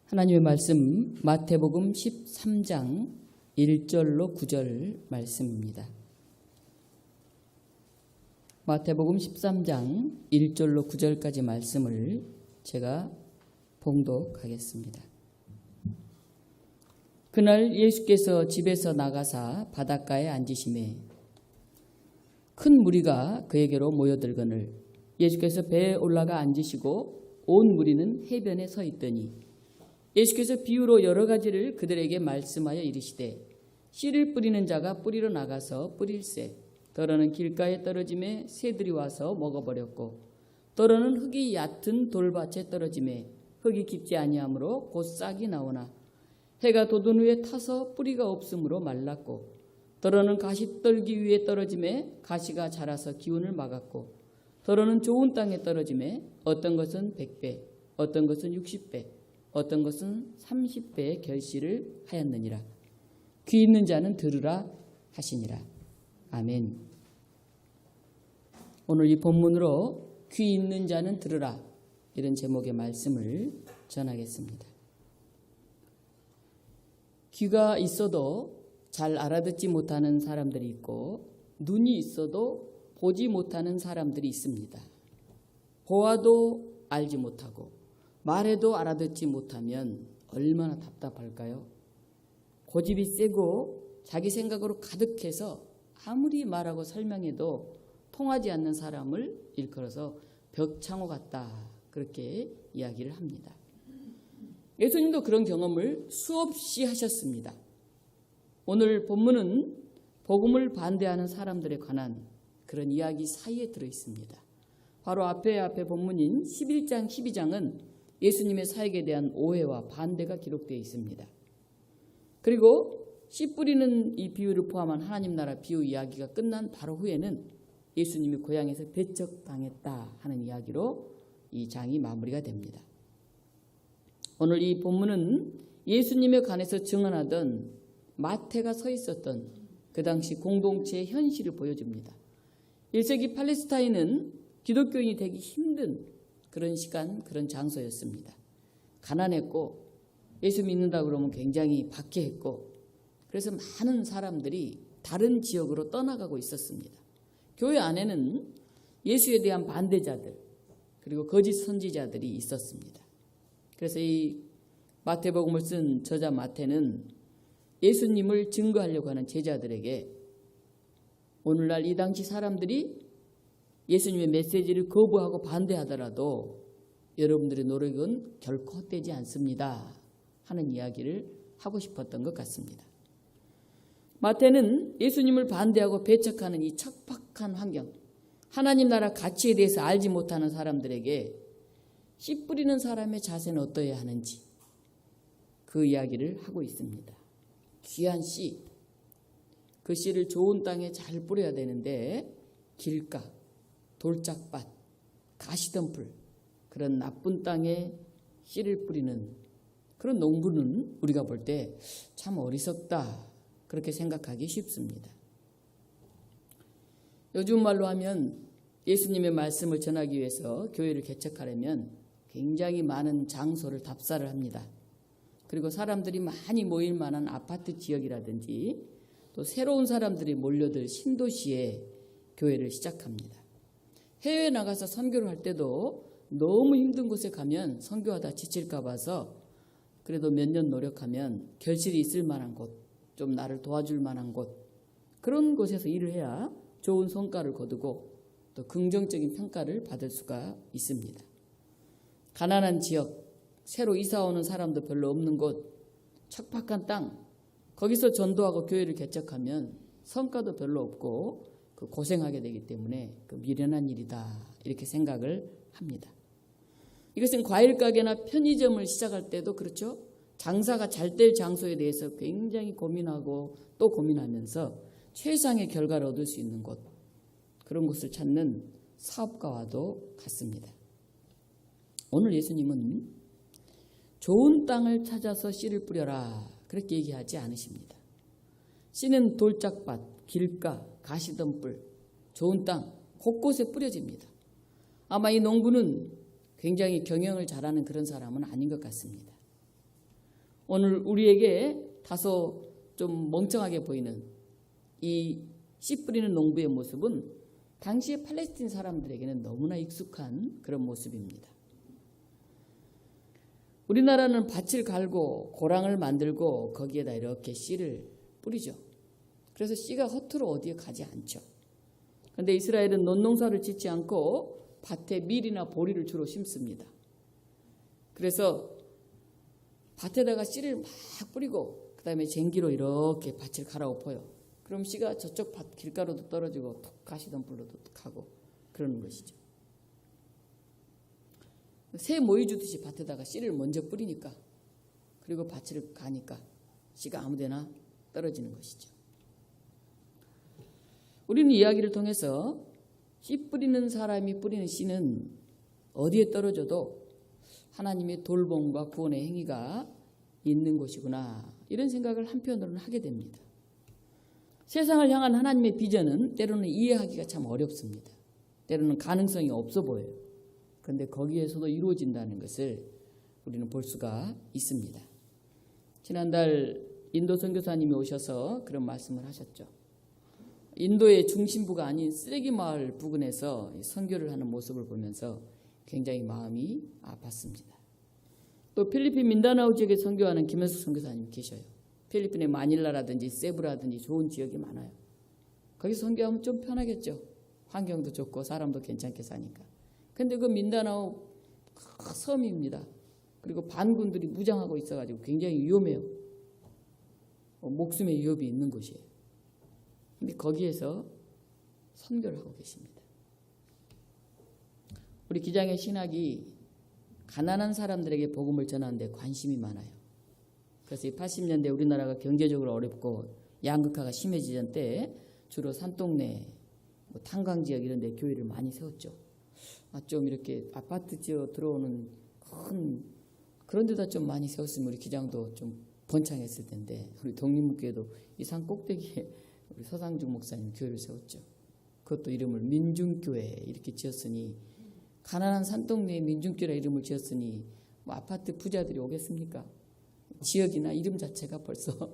하나님의 말씀 마태복음 13장 1절로 9절 말씀입니다. 마태복음 13장 1절로 9절까지 말씀을 제가 봉독하겠습니다. 그날 예수께서 집에서 나가사 바닷가에 앉으시매 큰 무리가 그에게로 모여들거늘 예수께서 배에 올라가 앉으시고 온 무리는 해변에 서 있더니 예수께서 비유로 여러 가지를 그들에게 말씀하여 이르시되 씨를 뿌리는 자가 뿌리러 나가서 뿌릴새 더러는 길가에 떨어짐에 새들이 와서 먹어버렸고 더러는 흙이 얕은 돌밭에 떨어짐에 흙이 깊지 아니하므로 곧 싹이 나오나 해가 돋은 후에 타서 뿌리가 없으므로 말랐고 더러는 가시떨기 위에 떨어짐에 가시가 자라서 기운을 막았고 더러는 좋은 땅에 떨어짐에 어떤 것은 100배 어떤 것은 60배 어떤 것은 30배의 결실을 하였느니라. 귀 있는 자는 들으라 하시니라. 아멘. 오늘 이 본문으로 귀 있는 자는 들으라 이런 제목의 말씀을 전하겠습니다. 귀가 있어도 잘 알아듣지 못하는 사람들이 있고 눈이 있어도 보지 못하는 사람들이 있습니다. 보아도 알지 못하고 말해도 알아듣지 못하면 얼마나 답답할까요? 고집이 세고 자기 생각으로 가득해서 아무리 말하고 설명해도 통하지 않는 사람을 일컬어서 벽창호 같다 그렇게 이야기를 합니다. 예수님도 그런 경험을 수없이 하셨습니다. 오늘 본문은 복음을 반대하는 사람들에 관한 그런 이야기 사이에 들어있습니다. 바로 앞에 본문인 11장 12장은 예수님의 사역에 대한 오해와 반대가 기록되어 있습니다. 그리고 씨 뿌리는 이 비유를 포함한 하나님 나라 비유 이야기가 끝난 바로 후에는 예수님이 고향에서 배척당했다 하는 이야기로 이 장이 마무리가 됩니다. 오늘 이 본문은 예수님에 관해서 증언하던 마태가 서 있었던 그 당시 공동체의 현실을 보여줍니다. 1세기 팔레스타인은 기독교인이 되기 힘든 그런 시간, 그런 장소였습니다. 가난했고 예수 믿는다 그러면 굉장히 박해했고 그래서 많은 사람들이 다른 지역으로 떠나가고 있었습니다. 교회 안에는 예수에 대한 반대자들 그리고 거짓 선지자들이 있었습니다. 그래서 이 마태복음을 쓴 저자 마태는 예수님을 증거하려고 하는 제자들에게 오늘날 이 당시 사람들이 예수님의 메시지를 거부하고 반대하더라도 여러분들의 노력은 결코 헛되지 않습니다 하는 이야기를 하고 싶었던 것 같습니다. 마태는 예수님을 반대하고 배척하는 이 척박한 환경, 하나님 나라 가치에 대해서 알지 못하는 사람들에게 씨 뿌리는 사람의 자세는 어떠해야 하는지 그 이야기를 하고 있습니다. 귀한 씨, 그 씨를 좋은 땅에 잘 뿌려야 되는데 길가, 돌짝밭, 가시덤불 그런 나쁜 땅에 씨를 뿌리는 그런 농부는 우리가 볼 때 참 어리석다 그렇게 생각하기 쉽습니다. 요즘 말로 하면 예수님의 말씀을 전하기 위해서 교회를 개척하려면 굉장히 많은 장소를 답사를 합니다. 그리고 사람들이 많이 모일 만한 아파트 지역이라든지 또 새로운 사람들이 몰려들 신도시에 교회를 시작합니다. 해외에 나가서 선교를 할 때도 너무 힘든 곳에 가면 선교하다 지칠까 봐서 그래도 몇 년 노력하면 결실이 있을 만한 곳, 좀 나를 도와줄 만한 곳 그런 곳에서 일을 해야 좋은 성과를 거두고 또 긍정적인 평가를 받을 수가 있습니다. 가난한 지역, 새로 이사 오는 사람도 별로 없는 곳, 척박한 땅 거기서 전도하고 교회를 개척하면 성과도 별로 없고 고생하게 되기 때문에 미련한 일이다 이렇게 생각을 합니다. 이것은 과일 가게나 편의점을 시작할 때도 그렇죠. 장사가 잘 될 장소에 대해서 굉장히 고민하고 또 고민하면서 최상의 결과를 얻을 수 있는 곳 그런 곳을 찾는 사업가와도 같습니다. 오늘 예수님은 좋은 땅을 찾아서 씨를 뿌려라 그렇게 얘기하지 않으십니다. 씨는 돌짝밭, 길가, 가시덤불, 좋은 땅 곳곳에 뿌려집니다. 아마 이 농부는 굉장히 경영을 잘하는 그런 사람은 아닌 것 같습니다. 오늘 우리에게 다소 좀 멍청하게 보이는 이 씨 뿌리는 농부의 모습은 당시의 팔레스틴 사람들에게는 너무나 익숙한 그런 모습입니다. 우리나라는 밭을 갈고 고랑을 만들고 거기에다 이렇게 씨를 뿌리죠. 그래서 씨가 허투루 어디에 가지 않죠. 그런데 이스라엘은 논농사를 짓지 않고 밭에 밀이나 보리를 주로 심습니다. 그래서 밭에다가 씨를 막 뿌리고 그 다음에 쟁기로 이렇게 밭을 갈아엎어요. 그럼 씨가 저쪽 밭 길가로도 떨어지고 톡 가시던 불로도 가고 그러는 것이죠. 새 모이 주듯이 밭에다가 씨를 먼저 뿌리니까, 그리고 밭을 가니까 씨가 아무데나 떨어지는 것이죠. 우리는 이야기를 통해서 씨 뿌리는 사람이 뿌리는 씨는 어디에 떨어져도 하나님의 돌봄과 구원의 행위가 있는 곳이구나, 이런 생각을 한편으로는 하게 됩니다. 세상을 향한 하나님의 비전은 때로는 이해하기가 참 어렵습니다. 때로는 가능성이 없어 보여요. 그런데 거기에서도 이루어진다는 것을 우리는 볼 수가 있습니다. 지난달 인도 선교사님이 오셔서 그런 말씀을 하셨죠. 인도의 중심부가 아닌 쓰레기 마을 부근에서 선교를 하는 모습을 보면서 굉장히 마음이 아팠습니다. 또 필리핀 민다나오 지역에 선교하는 김현숙 선교사님 계셔요. 필리핀의 마닐라라든지 세부라든지 좋은 지역이 많아요. 거기서 선교하면 좀 편하겠죠. 환경도 좋고 사람도 괜찮게 사니까. 근데 그 민다나오 섬입니다. 그리고 반군들이 무장하고 있어가지고 굉장히 위험해요. 목숨의 위협이 있는 곳이에요. 근데 거기에서 선교를 하고 계십니다. 우리 기장의 신학이 가난한 사람들에게 복음을 전하는 데 관심이 많아요. 그래서 이 80년대 우리나라가 경제적으로 어렵고 양극화가 심해지던 때 주로 산동네, 탄광지역 이런 데 교회를 많이 세웠죠. 좀 이렇게 아파트 지어 들어오는 큰 그런 데다 좀 많이 세웠으면 우리 기장도 좀 번창했을 텐데, 우리 독립문교회도 이 산 꼭대기에 우리 서상중 목사님 교회를 세웠죠. 그것도 이름을 민중교회 이렇게 지었으니, 가난한 산동네에 민중교회라 이름을 지었으니 뭐 아파트 부자들이 오겠습니까? 지역이나 이름 자체가 벌써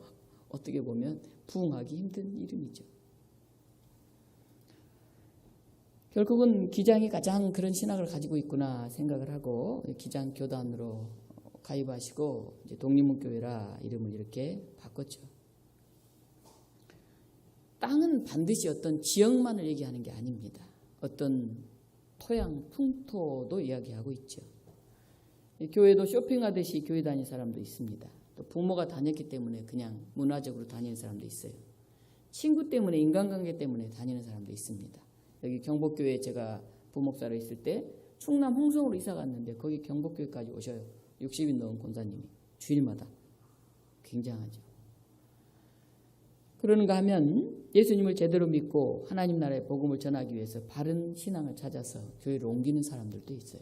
어떻게 보면 부응하기 힘든 이름이죠. 결국은 기장이 가장 그런 신학을 가지고 있구나 생각을 하고 기장 교단으로 가입하시고 이제 독립문교회라 이름을 이렇게 바꿨죠. 땅은 반드시 어떤 지역만을 얘기하는 게 아닙니다. 어떤 토양, 풍토도 이야기하고 있죠. 교회도 쇼핑하듯이 교회 다니는 사람도 있습니다. 또 부모가 다녔기 때문에 그냥 문화적으로 다니는 사람도 있어요. 친구 때문에, 인간관계 때문에 다니는 사람도 있습니다. 여기 경복교회에 제가 부목사로 있을 때 충남 홍성으로 이사 갔는데 거기 경복교회까지 오셔요. 60인 넘은 권사님이 주일마다. 굉장하죠. 그러는가 하면 예수님을 제대로 믿고 하나님 나라의 복음을 전하기 위해서 바른 신앙을 찾아서 교회를 옮기는 사람들도 있어요.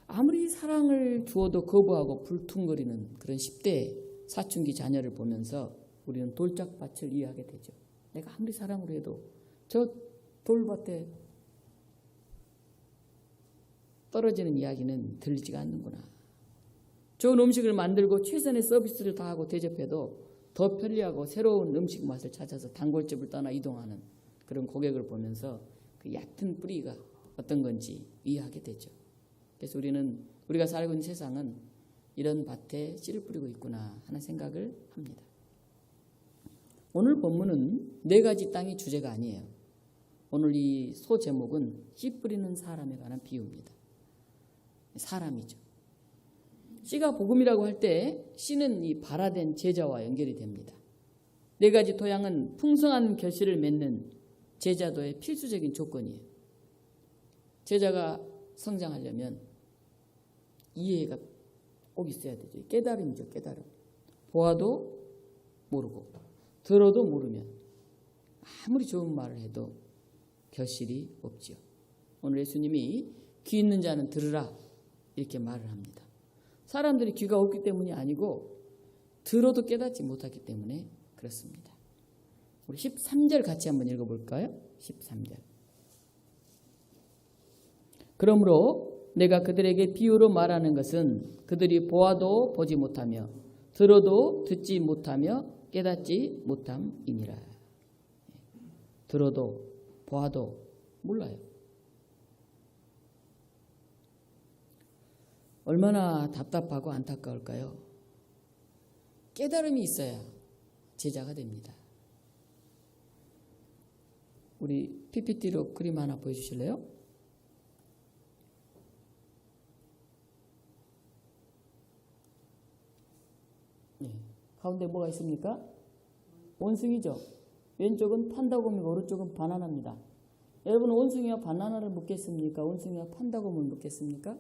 아무리 사랑을 주어도 거부하고 불퉁거리는 그런 10대 사춘기 자녀를 보면서 우리는 돌짝밭을 이해하게 되죠. 내가 아무리 사랑으로 해도 저 돌밭에 떨어지는 이야기는 들리지가 않는구나. 좋은 음식을 만들고 최선의 서비스를 다하고 대접해도 더 편리하고 새로운 음식 맛을 찾아서 단골집을 떠나 이동하는 그런 고객을 보면서 그 얕은 뿌리가 어떤 건지 이해하게 되죠. 그래서 우리가 살고 있는 세상은 이런 밭에 씨를 뿌리고 있구나 하는 생각을 합니다. 오늘 본문은 4가지 땅이 주제가 아니에요. 오늘 이 소 제목은 씨 뿌리는 사람에 관한 비유입니다. 사람이죠. 씨가 복음이라고 할 때 씨는 이 발화된 제자와 연결이 됩니다. 4가지 토양은 풍성한 결실을 맺는 제자도의 필수적인 조건이에요. 제자가 성장하려면 이해가 꼭 있어야 되죠. 깨달음이죠. 깨달음. 보아도 모르고 들어도 모르면 아무리 좋은 말을 해도 결실이 없지요. 오늘 예수님이 귀 있는 자는 들으라 이렇게 말을 합니다. 사람들이 귀가 없기 때문이 아니고 들어도 깨닫지 못하기 때문에 그렇습니다. 우리 13절 같이 한번 읽어볼까요? 13절. 그러므로 내가 그들에게 비유로 말하는 것은 그들이 보아도 보지 못하며 들어도 듣지 못하며 깨닫지 못함이니라. 들어도 보아도 몰라요. 얼마나 답답하고 안타까울까요? 깨달음이 있어야 제자가 됩니다. 우리 PPT로 그림 하나 보여주실래요? 네. 가운데 뭐가 있습니까? 원숭이죠. 왼쪽은 판다곰이고 오른쪽은 바나나입니다. 여러분 원숭이와 바나나를 묶겠습니까? 원숭이와 판다곰을 묶겠습니까?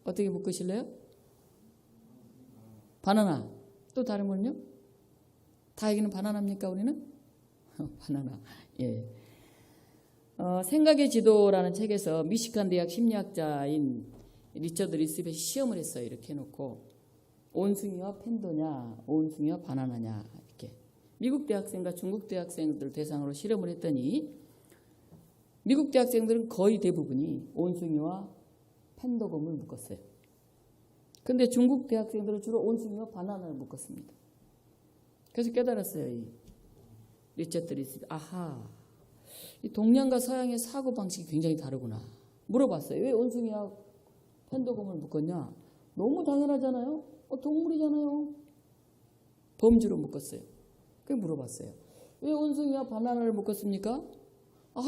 어떻게 묶으실래요? 바나나. 또 다른 건요? 다 여기는 바나나입니까 우리는? 바나나. 예. 생각의 지도라는 책에서 미시간 대학 심리학자인 리처드 리스벳이 시험을 했어요. 이렇게 해놓고 온숭이와 팬더냐, 온숭이와 바나나냐 이렇게 미국 대학생과 중국 대학생들 대상으로 실험을 했더니 미국 대학생들은 거의 대부분이 온숭이와 팬더곰을 묶었어요. 근데 중국 대학생들은 주로 온숭이와 바나나를 묶었습니다. 그래서 깨달았어요. 이 리처드 리스벳. 아하, 이 동양과 서양의 사고 방식이 굉장히 다르구나. 물어봤어요. 왜 온숭이와 팬더곰을 묶었냐? 너무 당연하잖아요. 동물이잖아요. 범주로 묶었어요. 그래 물어봤어요. 왜 원숭이와 바나나를 묶었습니까?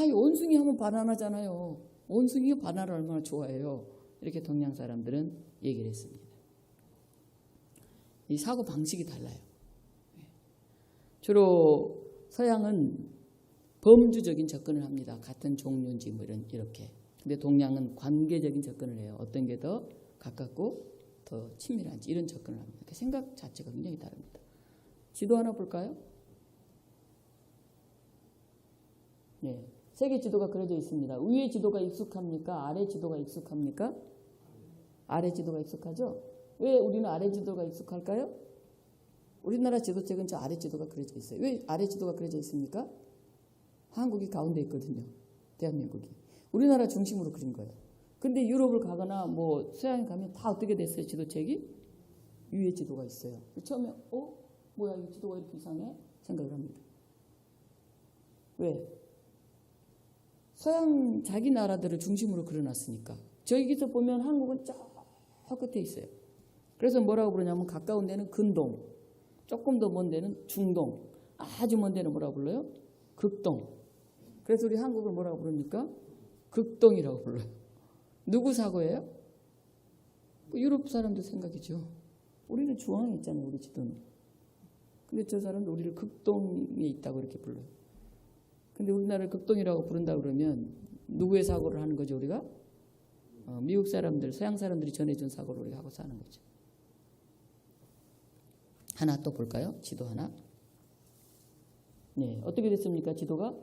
이 원숭이 하면 바나나잖아요. 원숭이가 바나나를 얼마나 좋아해요. 이렇게 동양 사람들은 얘기를 했습니다. 이 사고 방식이 달라요. 주로 서양은 범주적인 접근을 합니다. 같은 종류인지 뭐 이렇게. 근데 동양은 관계적인 접근을 해요. 어떤 게 더 가깝고 더 친밀한지 이런 접근을 합니다. 생각 자체가 굉장히 다릅니다. 지도 하나 볼까요? 네, 세계 지도가 그려져 있습니다. 위의 지도가 익숙합니까? 아래 지도가 익숙합니까? 아래 지도가 익숙하죠? 왜 우리는 아래 지도가 익숙할까요? 우리나라 지도책은 저 아래 지도가 그려져 있어요. 왜 아래 지도가 그려져 있습니까? 한국이 가운데 있거든요. 대한민국이. 우리나라 중심으로 그린 거예요. 근데 유럽을 가거나 뭐 서양에 가면 다 어떻게 됐어요? 지도책이? 위에 지도가 있어요. 처음에 뭐야 이 지도가 이렇게 이상해? 생각을 합니다. 왜? 서양 자기 나라들을 중심으로 그려놨으니까. 저기서 보면 한국은 저 끝에 있어요. 그래서 뭐라고 그러냐면 가까운 데는 근동, 조금 더 먼 데는 중동, 아주 먼 데는 뭐라고 불러요? 극동. 그래서 우리 한국을 뭐라고 부릅니까? 극동이라고 불러요. 누구 사고예요? 유럽 사람들 생각이죠. 우리는 중앙에 있잖아요. 우리 지도는. 근데 저 사람도 우리를 극동에 있다고 이렇게 불러요. 근데 우리나라를 극동이라고 부른다 그러면 누구의 사고를 하는 거죠 우리가? 미국 사람들, 서양 사람들이 전해준 사고를 우리가 하고 사는 거죠. 하나 또 볼까요? 지도 하나. 네, 어떻게 됐습니까? 지도가?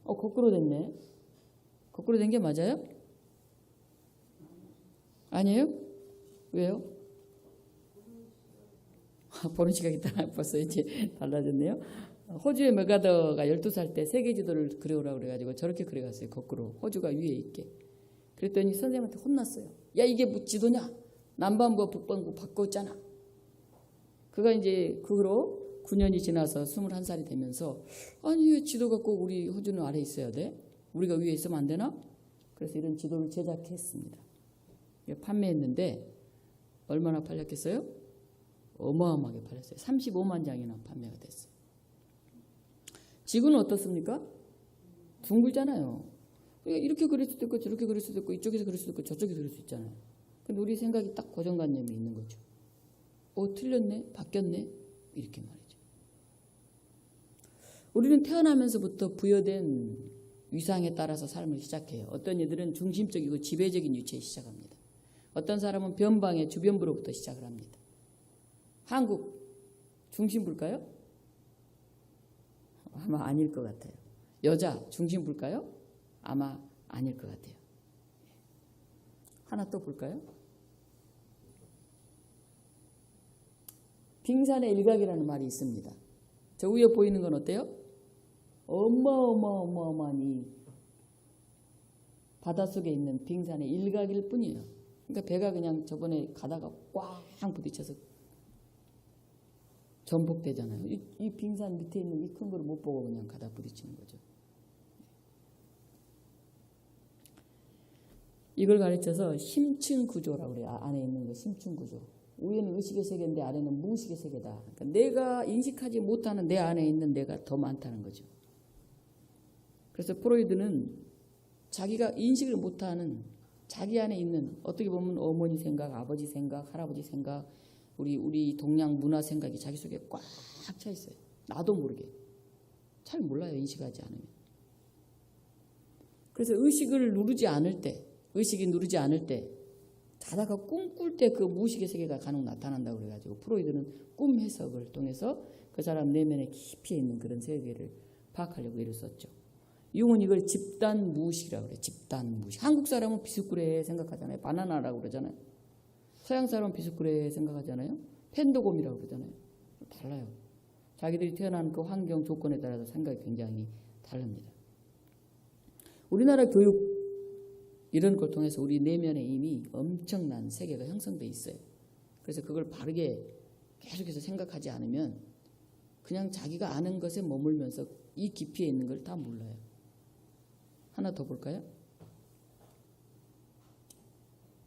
거꾸로 됐네. 거꾸로 된 게 맞아요? 아니에요? 왜요? 보는 시각이 벌써 이제 달라졌네요. 호주의 메가더가 12살 때 세계 지도를 그려오라고 그래가지고 저렇게 그려갔어요. 거꾸로. 호주가 위에 있게. 그랬더니 선생님한테 혼났어요. 야 이게 뭐 지도냐? 남반부 북반부 바꿨잖아. 그가 이제 그 후로 9년이 지나서 21살이 되면서 아니 왜 지도가 꼭 우리 호주는 아래에 있어야 돼? 우리가 위에 있으면 안 되나? 그래서 이런 지도를 제작했습니다. 판매했는데 얼마나 팔렸겠어요? 어마어마하게 팔렸어요. 35만 장이나 판매가 됐어요. 지구는 어떻습니까? 둥글잖아요. 그러니까 이렇게 그릴 수도 있고 저렇게 그릴 수도 있고 이쪽에서 그릴 수도 있고 저쪽에서 그릴 수 있잖아요. 근데 우리 생각이 딱 고정관념이 있는 거죠. 틀렸네? 바뀌었네? 이렇게 말이죠. 우리는 태어나면서부터 부여된 위상에 따라서 삶을 시작해요. 어떤 이들은 중심적이고 지배적인 위치에 시작합니다. 어떤 사람은 변방의 주변부로부터 시작을 합니다. 한국 중심부일까요? 아마 아닐 것 같아요. 여자 중심부일까요? 아마 아닐 것 같아요. 하나 또 볼까요? 빙산의 일각이라는 말이 있습니다. 저 위에 보이는 건 어때요? 어마어마한 바닷속에 있는 빙산의 일각일 뿐이에요. 그러니까 배가 그냥 저번에 가다가 꽝 부딪혀서 전복되잖아요. 이 빙산 밑에 있는 이 큰 걸 못 보고 그냥 가다 부딪히는 거죠. 이걸 가르쳐서 심층구조라고 그래요. 안에 있는 거 심층구조. 위에는 의식의 세계인데 아래는 무의식의 세계다. 그러니까 내가 인식하지 못하는 내 안에 있는 내가 더 많다는 거죠. 그래서 프로이드는 자기가 인식을 못하는 자기 안에 있는 어떻게 보면 어머니 생각, 아버지 생각, 할아버지 생각, 우리 동양 문화 생각이 자기 속에 꽉 차 있어요. 나도 모르게. 잘 몰라요. 인식하지 않으면. 그래서 의식이 누르지 않을 때 자다가 꿈꿀 때 그 무의식의 세계가 간혹 나타난다고 그래가지고 프로이드는 꿈 해석을 통해서 그 사람 내면에 깊이 있는 그런 세계를 파악하려고 애를 썼죠. 융은 이걸 집단 무의식이라고 그래요. 집단 무의식. 한국 사람은 비스쿠레 생각하잖아요. 바나나라고 그러잖아요. 서양 사람은 비스쿠레 생각하잖아요. 펜도곰이라고 그러잖아요. 달라요. 자기들이 태어난 그 환경 조건에 따라서 생각이 굉장히 다릅니다. 우리나라 교육 이런 걸 통해서 우리 내면에 이미 엄청난 세계가 형성돼 있어요. 그래서 그걸 바르게 계속해서 생각하지 않으면 그냥 자기가 아는 것에 머물면서 이 깊이에 있는 걸 다 몰라요. 하나 더 볼까요?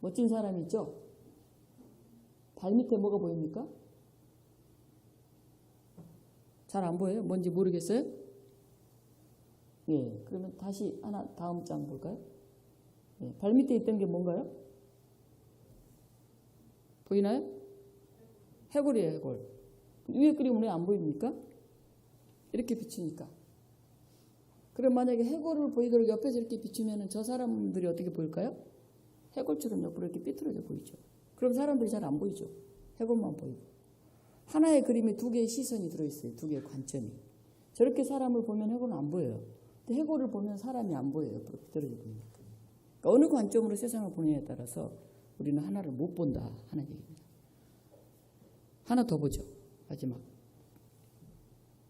멋진 사람이 있죠? 발 밑에 뭐가 보입니까? 잘 안 보여요? 뭔지 모르겠어요? 예, 그러면 다시 하나 다음 장 볼까요? 예, 발 밑에 있던 게 뭔가요? 보이나요? 해골이에요, 해골. 위에 그림은 왜 안 보입니까? 이렇게 비추니까. 그럼 만약에 해골을 보이도록 옆에서 이렇게 비추면 저 사람들이 어떻게 보일까요? 해골처럼 옆으로 이렇게 삐뚤어져 보이죠. 그럼 사람들이 잘 안 보이죠. 해골만 보이고. 하나의 그림에 두 개의 시선이 들어있어요. 두 개의 관점이. 저렇게 사람을 보면 해골은 안 보여요. 근데 해골을 보면 사람이 안 보여요. 옆으로 삐뚤어져 보이니까. 그러니까 어느 관점으로 세상을 보느냐에 따라서 우리는 하나를 못 본다 하는 얘기입니다. 하나 더 보죠. 마지막.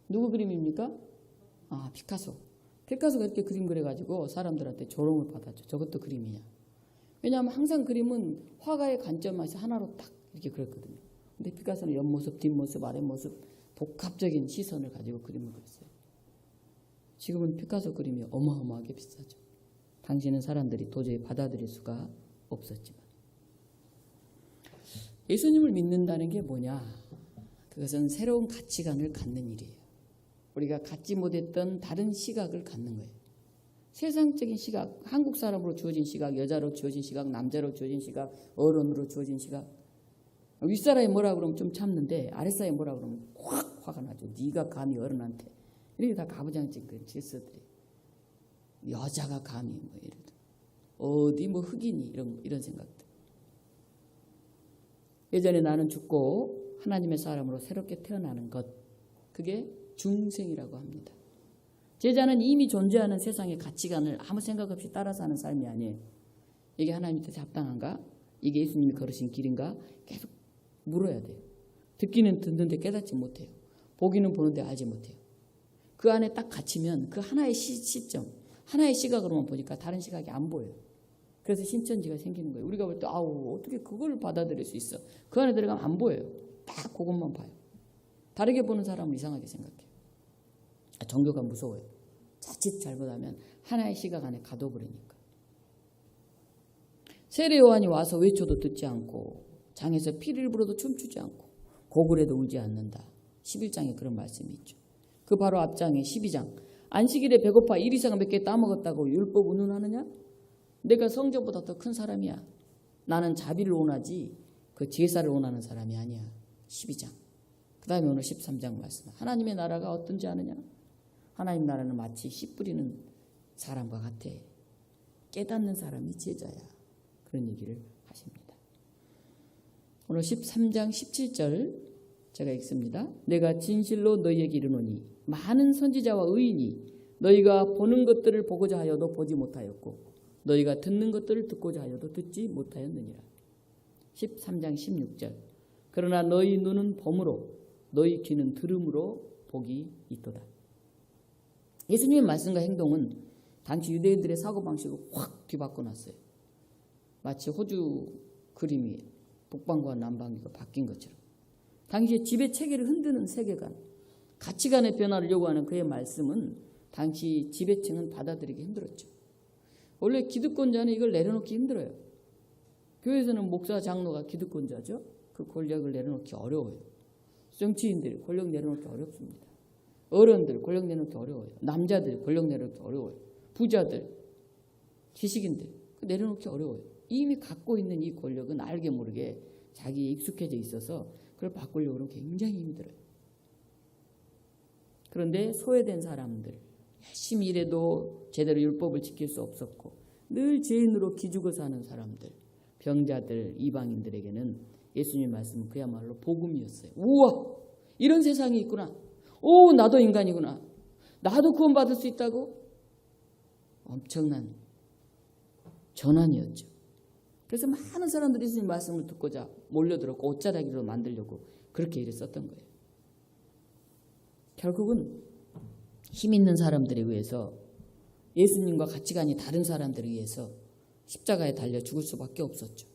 누구 그림입니까? 아, 피카소. 피카소가 이렇게 그림 그려가지고 사람들한테 조롱을 받았죠. 저것도 그림이냐. 왜냐하면 항상 그림은 화가의 관점에서 하나로 딱 이렇게 그렸거든요. 근데 피카소는 옆모습, 뒷모습, 아랫모습 복합적인 시선을 가지고 그림을 그렸어요. 지금은 피카소 그림이 어마어마하게 비싸죠. 당시에는 사람들이 도저히 받아들일 수가 없었지만. 예수님을 믿는다는 게 뭐냐? 그것은 새로운 가치관을 갖는 일이에요. 우리가 갖지 못했던 다른 시각을 갖는 거예요. 세상적인 시각, 한국 사람으로 주어진 시각, 여자로 주어진 시각, 남자로 주어진 시각, 어른으로 주어진 시각. 윗사람이 뭐라 그러면 좀 참는데 아랫사람이 뭐라 그러면 확 화가 나죠. 네가 감히 어른한테. 이렇게 다 가부장적인 그 질서들이. 여자가 감히 뭐 예를 들어 어디 뭐 흑인이 이런 생각들. 예전에 나는 죽고 하나님의 사람으로 새롭게 태어나는 것, 그게 중생이라고 합니다. 제자는 이미 존재하는 세상의 가치관을 아무 생각 없이 따라 사는 삶이 아니에요. 이게 하나님 뜻에 합당한가? 이게 예수님이 걸으신 길인가? 계속 물어야 돼요. 듣기는 듣는데 깨닫지 못해요. 보기는 보는데 알지 못해요. 그 안에 딱 갇히면 그 하나의 시점, 하나의 시각으로만 보니까 다른 시각이 안 보여요. 그래서 신천지가 생기는 거예요. 우리가 볼 때 아우 어떻게 그걸 받아들일 수 있어. 그 안에 들어가면 안 보여요. 딱 그것만 봐요. 다르게 보는 사람은 이상하게 생각해요. 종교가 무서워요. 자칫 잘못하면 하나의 시각 안에 가둬버리니까. 세례 요한이 와서 외쳐도 듣지 않고 장에서 피를 불어도 춤추지 않고 고글에도 울지 않는다. 11장에 그런 말씀이 있죠. 그 바로 앞장에 12장. 안식일에 배고파 일 이상 몇 개 따먹었다고 율법 운운하느냐? 내가 성전보다 더 큰 사람이야. 나는 자비를 원하지 그 제사를 원하는 사람이 아니야. 12장. 그 다음에 오늘 13장 말씀. 하나님의 나라가 어떤지 아느냐? 하나님 나라는 마치 씨 뿌리는 사람과 같아. 깨닫는 사람이 제자야. 그런 얘기를 하십니다. 오늘 13장 17절 제가 읽습니다. 내가 진실로 너희에게 이르노니 많은 선지자와 의인이 너희가 보는 것들을 보고자 하여도 보지 못하였고 너희가 듣는 것들을 듣고자 하여도 듣지 못하였느니라. 13장 16절. 그러나 너희 눈은 봄으로 너희 귀는 들음으로 복이 있도다. 예수님의 말씀과 행동은 당시 유대인들의 사고방식을 확 뒤바꿔놨어요. 마치 호주 그림이 북방과 남방으로 바뀐 것처럼. 당시에 지배 체계를 흔드는 세계관, 가치관의 변화를 요구하는 그의 말씀은 당시 지배층은 받아들이기 힘들었죠. 원래 기득권자는 이걸 내려놓기 힘들어요. 교회에서는 목사, 장로가 기득권자죠. 그 권력을 내려놓기 어려워요. 정치인들이 권력 내려놓기 어렵습니다. 어른들 권력 내려놓기 어려워요. 남자들 권력 내려놓기 어려워요. 부자들, 지식인들 내려놓기 어려워요. 이미 갖고 있는 이 권력은 알게 모르게 자기에 익숙해져 있어서 그걸 바꾸려고 하면 굉장히 힘들어요. 그런데 소외된 사람들, 열심히 일해도 제대로 율법을 지킬 수 없었고 늘 죄인으로 기죽어 사는 사람들, 병자들, 이방인들에게는 예수님 말씀은 그야말로 복음이었어요. 우와! 이런 세상이 있구나. 오, 나도 인간이구나. 나도 구원받을 수 있다고? 엄청난 전환이었죠. 그래서 많은 사람들이 예수님 말씀을 듣고자 몰려들었고 옷자락으로 만들려고 그렇게 일을 썼던 거예요. 결국은 힘 있는 사람들에 의해서 예수님과 가치관이 다른 사람들에 의해서 십자가에 달려 죽을 수밖에 없었죠.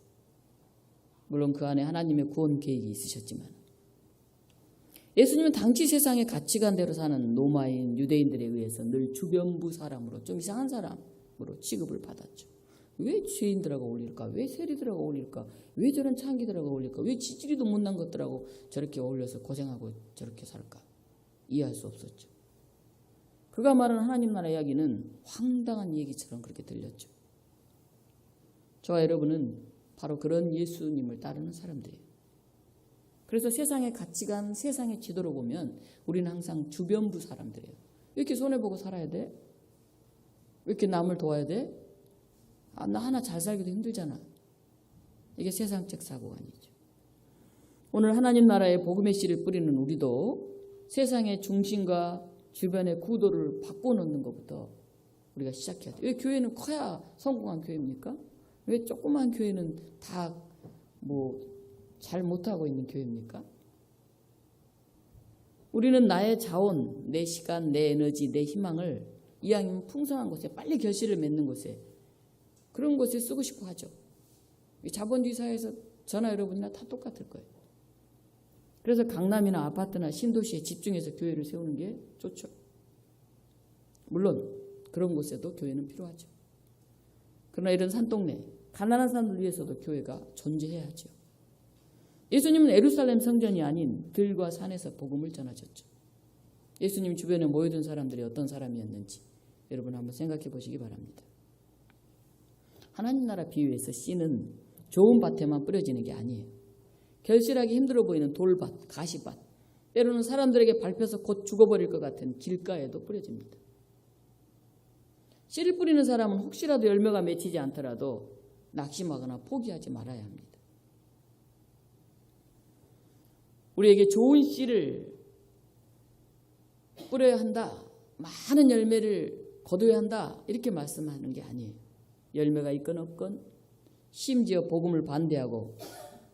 물론 그 안에 하나님의 구원 계획이 있으셨지만 예수님은 당시 세상의 가치관대로 사는 로마인 유대인들에 의해서 늘 주변부 사람으로, 좀 이상한 사람으로 취급을 받았죠. 왜 죄인들하고 어울릴까? 왜 세리들하고 어울릴까? 왜 저런 창기들하고 어울릴까? 왜 지지리도 못난 것들하고 저렇게 어울려서 고생하고 저렇게 살까? 이해할 수 없었죠. 그가 말하는 하나님 나라 이야기는 황당한 얘기처럼 그렇게 들렸죠. 저와 여러분은 바로 그런 예수님을 따르는 사람들이에요. 그래서 세상의 가치관, 세상의 지도로 보면 우리는 항상 주변부 사람들이에요. 왜 이렇게 손해보고 살아야 돼? 왜 이렇게 남을 도와야 돼? 아, 나 하나 잘 살기도 힘들잖아. 이게 세상적 사고관이죠. 오늘 하나님 나라의 복음의 씨를 뿌리는 우리도 세상의 중심과 주변의 구도를 바꿔놓는 것부터 우리가 시작해야 돼요. 왜 교회는 커야 성공한 교회입니까? 왜 조그만 교회는 다 잘 못하고 있는 교회입니까? 우리는 나의 자원, 내 시간, 내 에너지, 내 희망을 이왕이면 풍성한 곳에, 빨리 결실을 맺는 곳에, 그런 곳에 쓰고 싶어 하죠. 자본주의 사회에서 저나 여러분이나 다 똑같을 거예요. 그래서 강남이나 아파트나 신도시에 집중해서 교회를 세우는 게 좋죠. 물론 그런 곳에도 교회는 필요하죠. 그러나 이런 산동네, 가난한 사람들 위해서도 교회가 존재해야죠. 예수님은 예루살렘 성전이 아닌 들과 산에서 복음을 전하셨죠. 예수님 주변에 모여든 사람들이 어떤 사람이었는지 여러분 한번 생각해 보시기 바랍니다. 하나님 나라 비유에서 씨는 좋은 밭에만 뿌려지는 게 아니에요. 결실하기 힘들어 보이는 돌밭, 가시밭, 때로는 사람들에게 밟혀서 곧 죽어버릴 것 같은 길가에도 뿌려집니다. 씨를 뿌리는 사람은 혹시라도 열매가 맺히지 않더라도 낙심하거나 포기하지 말아야 합니다. 우리에게 좋은 씨를 뿌려야 한다, 많은 열매를 거둬야 한다, 이렇게 말씀하는 게 아니에요. 열매가 있건 없건, 심지어 복음을 반대하고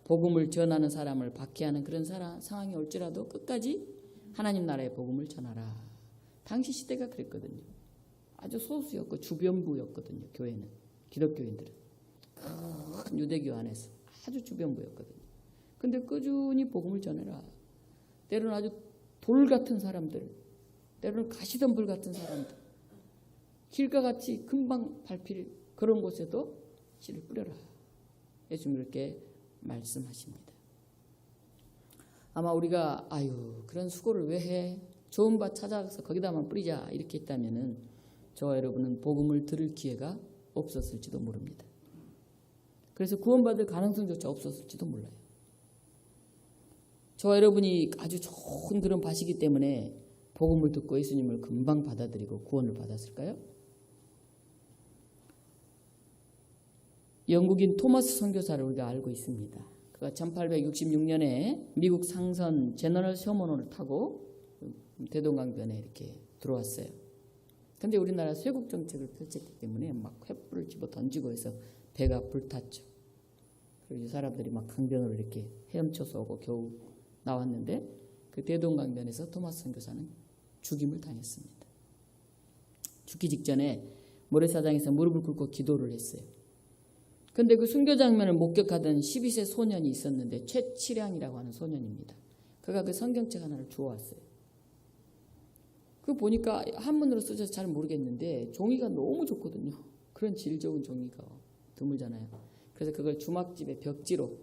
복음을 전하는 사람을 박해하는 그런 상황이 올지라도 끝까지 하나님 나라의 복음을 전하라. 당시 시대가 그랬거든요. 아주 소수였고 주변부였거든요. 교회는, 기독교인들은 큰 유대교 안에서 아주 주변부였거든요. 근데 꾸준히 복음을 전해라. 때로는 아주 돌 같은 사람들, 때로는 가시덤불 같은 사람들, 길가같이 금방 밟힐 그런 곳에도 씨를 뿌려라. 예수님 그렇게 말씀하십니다. 아마 우리가 그런 수고를 왜 해? 좋은 밭 찾아가서 거기다만 뿌리자 이렇게 했다면은 저와 여러분은 복음을 들을 기회가 없었을지도 모릅니다. 그래서 구원받을 가능성조차 없었을지도 몰라요. 저와 여러분이 아주 좋은 그런 밭이기 때문에 복음을 듣고 예수님을 금방 받아들이고 구원을 받았을까요? 영국인 토마스 선교사를 우리가 알고 있습니다. 그가 1866년에 미국 상선 제너럴 셔먼호를 타고 대동강변에 이렇게 들어왔어요. 그런데 우리나라 쇄국 정책을 펼쳤기 때문에 막 횃불을 집어 던지고 해서 배가 불탔죠. 그리고 사람들이 막 강변으로 이렇게 헤엄쳐서 오고 겨우 나왔는데 그 대동강변에서 토마스 선교사는 죽임을 당했습니다. 죽기 직전에 모래사장에서 무릎을 꿇고 기도를 했어요. 근데 그 순교 장면을 목격하던 12세 소년이 있었는데 최치량이라고 하는 소년입니다. 그가 그 성경책 하나를 주워왔어요. 그거 보니까 한문으로 쓰셔서 잘 모르겠는데 종이가 너무 좋거든요. 그런 질 좋은 종이가 드물잖아요. 그래서 그걸 주막집에 벽지로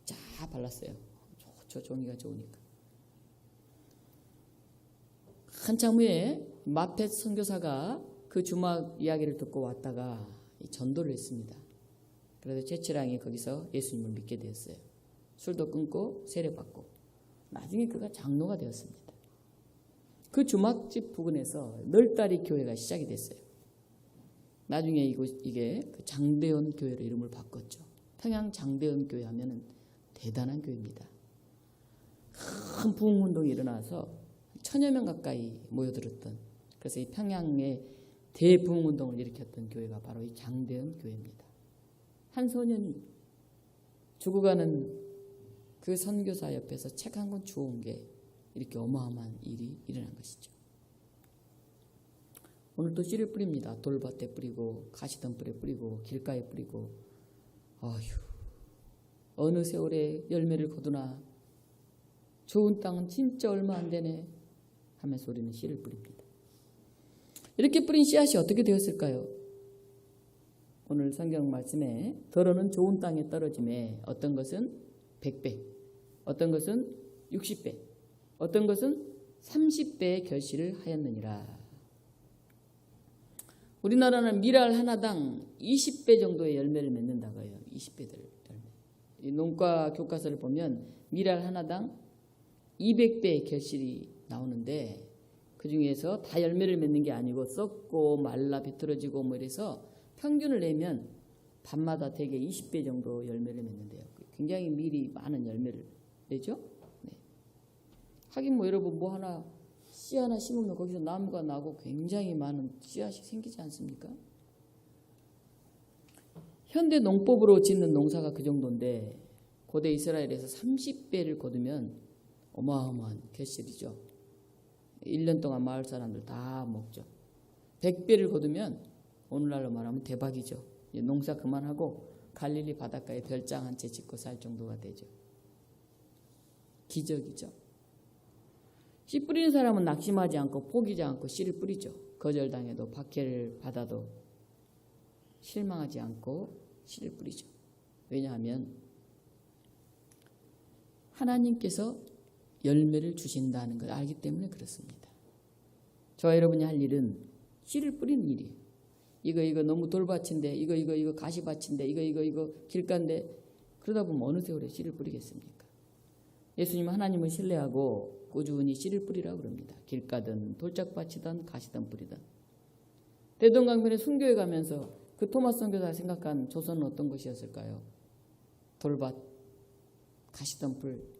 쫙 발랐어요. 저 종이가 좋으니까. 한참 후에 마펫 선교사가 그 주막 이야기를 듣고 왔다가 전도를 했습니다. 그래서 최치량이 거기서 예수님을 믿게 되었어요. 술도 끊고 세례받고 나중에 그가 장로가 되었습니다. 그 주막집 부근에서 널다리 교회가 시작이 됐어요. 나중에 이게 그 장대원 교회로 이름을 바꿨죠. 평양 장대원 교회 하면은 대단한 교회입니다. 큰 부흥운동이 일어나서 1000여 명 가까이 모여들었던, 그래서 이 평양의 대부흥운동을 일으켰던 교회가 바로 이 장대원 교회입니다. 한 소년이 죽어가는 그 선교사 옆에서 책 한 권 주워온 게 이렇게 어마어마한 일이 일어난 것이죠. 오늘도 씨를 뿌립니다. 돌밭에 뿌리고 가시덤불에 뿌리고 길가에 뿌리고, 아휴, 어느 세월에 열매를 거두나 좋은 땅은 진짜 얼마 안 되네 하면서 우리는 씨를 뿌립니다. 이렇게 뿌린 씨앗이 어떻게 되었을까요? 오늘 성경 말씀에 더러는 좋은 땅에 떨어짐에 어떤 것은 100배, 어떤 것은 60배, 어떤 것은 30배의 결실을 하였느니라. 우리나라는 밀알 하나당 20배 정도의 열매를 맺는다고 해요. 20배들 열매. 이 농가 교과서를 보면 밀알 하나당 200배의 결실이 나오는데, 그 중에서 다 열매를 맺는 게 아니고 썩고 말라 비틀어지고 뭐 이래서 평균을 내면 밤마다 대개 20배 정도 열매를 맺는데요. 굉장히 밀이 많은 열매를 내죠. 네. 하긴 뭐 여러분 씨 하나 심으면 거기서 나무가 나고 굉장히 많은 씨앗이 생기지 않습니까? 현대 농법으로 짓는 농사가 그 정도인데 고대 이스라엘에서 30배를 거두면 어마어마한 결실이죠. 1년 동안 마을 사람들 다 먹죠. 100배를 거두면 오늘날로 말하면 대박이죠. 농사 그만하고 갈릴리 바닷가에 별장 한 채 짓고 살 정도가 되죠. 기적이죠. 씨 뿌리는 사람은 낙심하지 않고 포기하지 않고 씨를 뿌리죠. 거절당해도 박해를 받아도 실망하지 않고 씨를 뿌리죠. 왜냐하면 하나님께서 열매를 주신다는 걸 알기 때문에 그렇습니다. 저와 여러분이 할 일은 씨를 뿌리는 일이에요. 이거 너무 돌밭인데, 이거 가시밭인데, 이거 길가인데, 그러다 보면 어느 세월에 씨를 뿌리겠습니까? 예수님은 하나님을 신뢰하고 꾸준히 씨를 뿌리라고 그럽니다. 길가든 돌짝밭이든 가시든 뿌리든. 대동강변에 순교에 가면서 그 토마스 선교사가 생각한 조선은 어떤 것이었을까요? 돌밭, 가시덤불,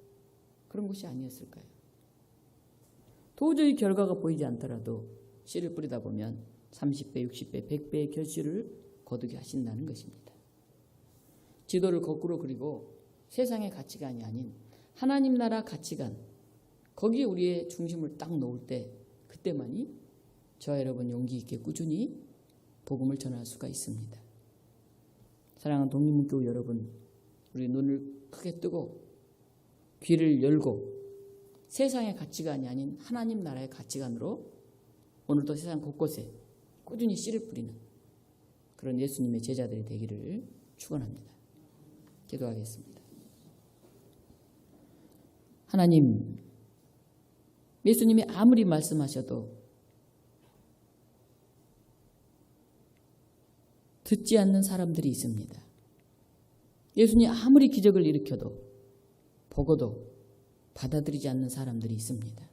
그런 것이 아니었을까요? 도저히 결과가 보이지 않더라도 씨를 뿌리다 보면 30배, 60배, 100배의 결실을 거두게 하신다는 것입니다. 지도를 거꾸로 그리고 세상의 가치관이 아닌 하나님 나라 가치관, 거기에 우리의 중심을 딱 놓을 때, 그때만이 저와 여러분 용기 있게 꾸준히 복음을 전할 수가 있습니다. 사랑하는 독립문교우 여러분, 우리 눈을 크게 뜨고 귀를 열고 세상의 가치관이 아닌 하나님 나라의 가치관으로 오늘도 세상 곳곳에 꾸준히 씨를 뿌리는 그런 예수님의 제자들이 되기를 축원합니다. 기도하겠습니다. 하나님, 예수님이 아무리 말씀하셔도 듣지 않는 사람들이 있습니다. 예수님이 아무리 기적을 일으켜도 보고도 받아들이지 않는 사람들이 있습니다.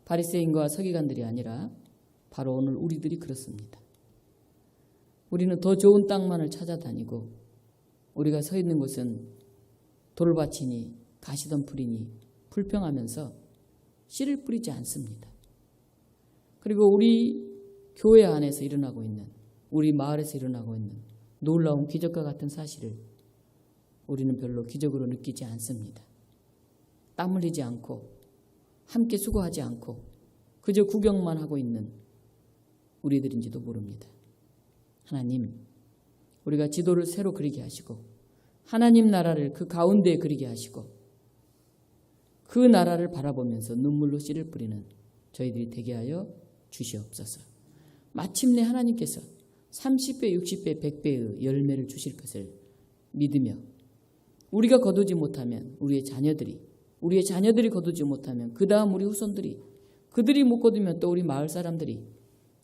바리새인과 서기관들이 아니라 바로 오늘 우리들이 그렇습니다. 우리는 더 좋은 땅만을 찾아다니고 우리가 서 있는 곳은 돌밭이니 가시덤불이니 불평하면서 씨를 뿌리지 않습니다. 그리고 우리 교회 안에서 일어나고 있는, 우리 마을에서 일어나고 있는 놀라운 기적과 같은 사실을 우리는 별로 기적으로 느끼지 않습니다. 땀 흘리지 않고 함께 수고하지 않고 그저 구경만 하고 있는 우리들인지도 모릅니다. 하나님, 우리가 지도를 새로 그리게 하시고 하나님 나라를 그 가운데에 그리게 하시고 그 나라를 바라보면서 눈물로 씨를 뿌리는 저희들이 되게 하여 주시옵소서. 마침내 하나님께서 30배, 60배, 100배의 열매를 주실 것을 믿으며 우리가 거두지 못하면 우리의 자녀들이 거두지 못하면 그 다음 우리 후손들이 그들이 못 거두면 또 우리 마을 사람들이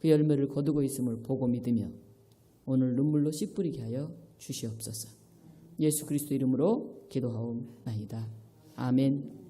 그 열매를 거두고 있음을 보고 믿으며 오늘 눈물로 씨 뿌리게 하여 주시옵소서. 예수 그리스도 이름으로 기도하옵나이다. 아멘.